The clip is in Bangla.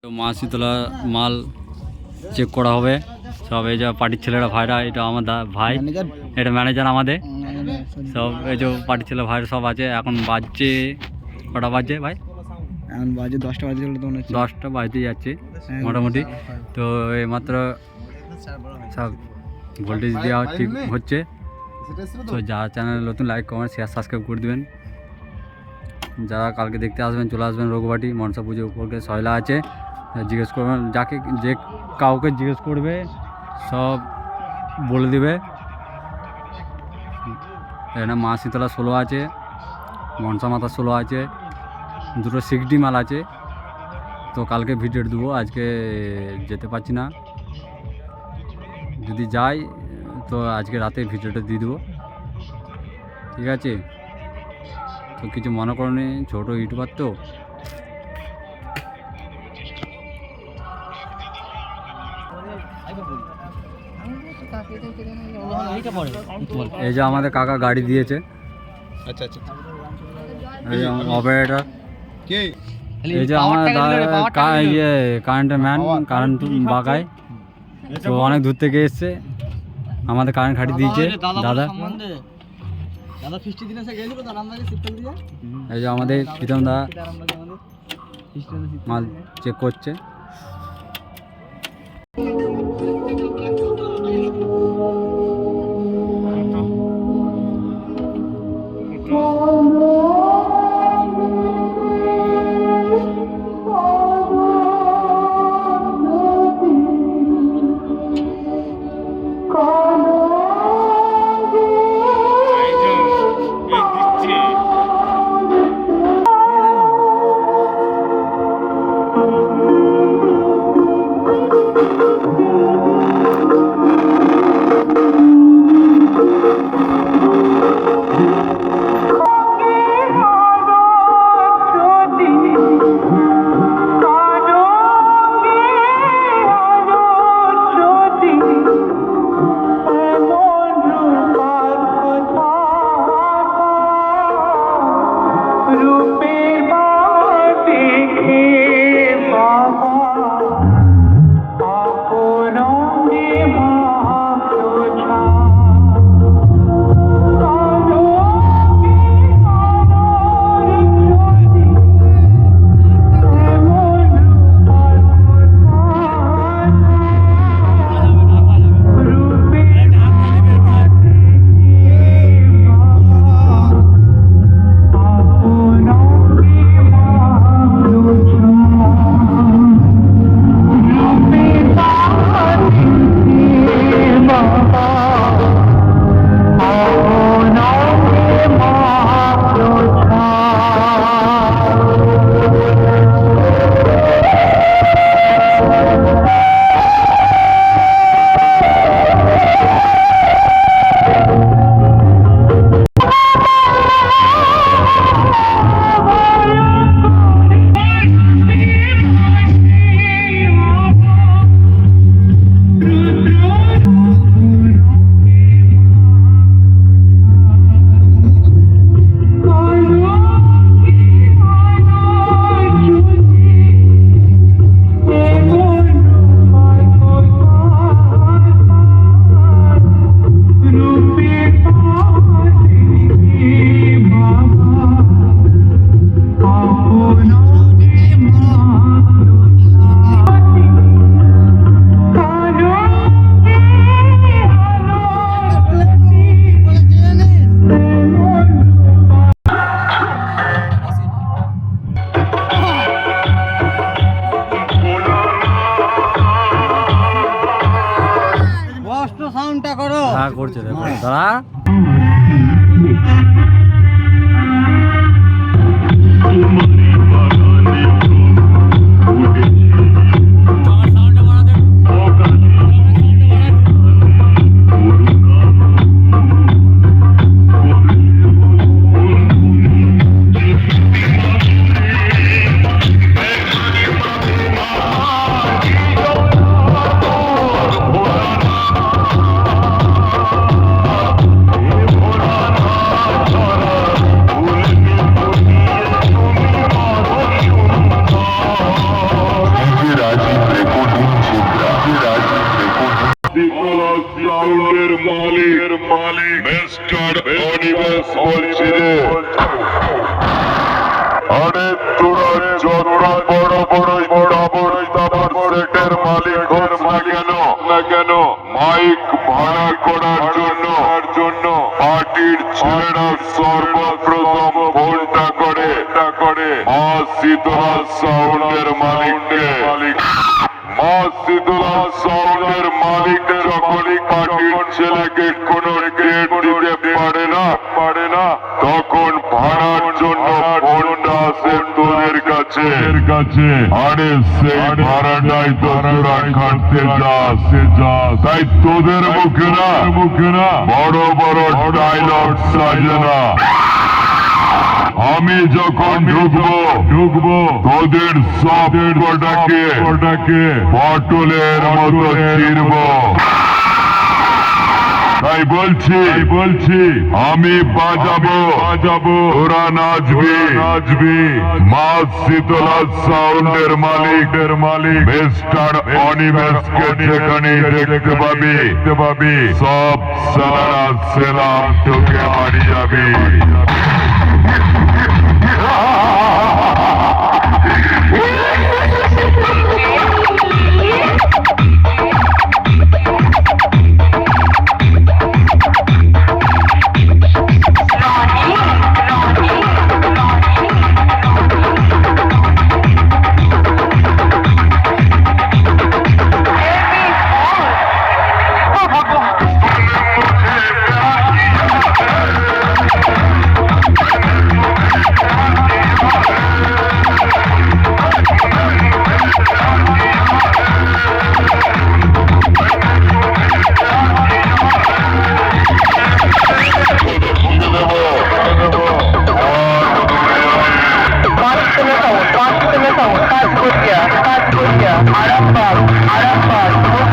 তো মা শীতলা মাল চেক করা হবে সব। এই যে পার্টির ছেলেরা ভাইরা, এটা আমার ভাই, এটা ম্যানেজার আমাদের সব। এই যে পার্টির ছেলে ভাইরা সব আছে। এখন বাজছে কটা বাজছে ভাই? এখন বাজে 10টা বাজে, 10টা বাজতে যাচ্ছে মোটামুটি। তো এইমাত্র সব ভোল্টেজ দেওয়া হচ্ছে। তো যারা চ্যানেল নতুন লাইক কমেন্ট শেয়ার সাবস্ক্রাইব করে দেবেন। যারা কালকে দেখতে আসবেন চলে আসবেন রঘুবাটি মনসা পুজো উপলক্ষে সয়লা আছে। জিজ্ঞেস করবেন, যাকে যে কাউকে জিজ্ঞেস করবে সব বলে দেবে। এখানে মা শীতলা 16 আছে, মনসা মাতা 16 আছে, দুটো 6D মাল আছে। তো কালকে ভিডিও দেবো, আজকে যেতে পারছি না। যদি যাই তো আজকে রাতে ভিডিওটা দিয়ে দেবো, ঠিক আছে? তো কিছু মনে করনি, ছোটো ইউটিউবার তো। এই যে আমাদের কাকা গাড়ি দিয়েছে। আচ্ছা আচ্ছা, এই যে অপারেটর, এই যে আমার ইয়ে কারেন্টের ম্যান, কারেন্ট বাগায়। তো অনেক দূর থেকে এসছে, আমাদের কারেন্ট খাটি দিয়েছে দাদা। এই যে আমাদের প্রীতম দা মাল চেক করছে। হ্যাঁ করছে দাদা। শীতলা সাউন্ডের মালিককে মা শীতলা সাউন্ডের মালিক যখন পার্টির ছেলেকে কোনো ডেট দিতে পারে না তখন ভাড়ার জন্য ফোনটা আসে তোদের কাছে আরে সেই ভাড়াটাই তোরা খাটতে যা তাই তোদের মুখে না বড় বড় ডায়লগ সাজে না। আমি যখন ঢুকবো তোদের সব কটাকে পটলের মতো চিরবো। তাই বলছি আমি বাজাবো ওরা নাচবি মা শীতলা সাউন্ডের মালিক মিস্টার অনিমেষকে যেখানে দেখতে পাবি সব সারা সেলাম ঢুকে বাড়ি যাবি। Arambag,